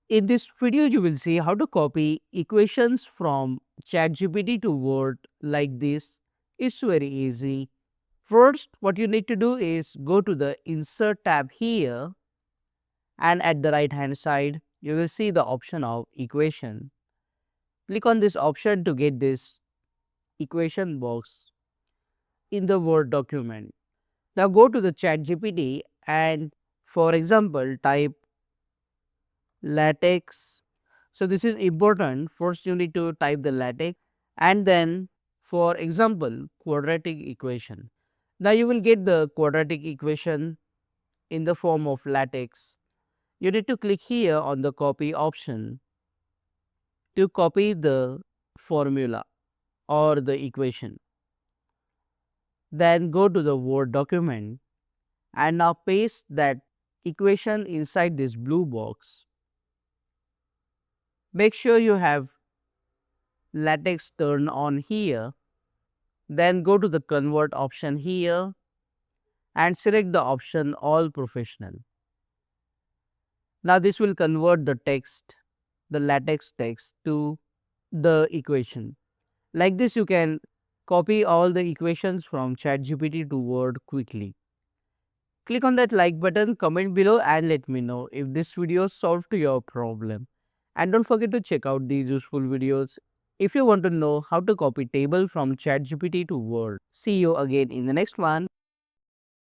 In this video, you will see how to copy equations from ChatGPT to Word like this. It's very easy. First, what you need to do is go to the Insert tab here, and at the right hand side, you will see the option of equation. Click on this option to get this equation box in the Word document. Now go to the ChatGPT and, for example, type latex. So this is important. First you need to type the latex, and then, for example, quadratic equation. Now you will get the quadratic equation in the form of latex. You need to click here on the copy option to copy the formula or the equation. Then go to the Word document and now paste that equation inside this blue box. Make sure you have latex turned on here. Then go to the convert option here and select the option all professional. Now this will convert the text, the latex text, to the equation. Like this you can copy all the equations from ChatGPT to Word quickly. Click on that like button, comment below and let me know if this video solved your problem. And don't forget to check out these useful videos if you want to know how to copy table from ChatGPT to Word. See you again in the next one.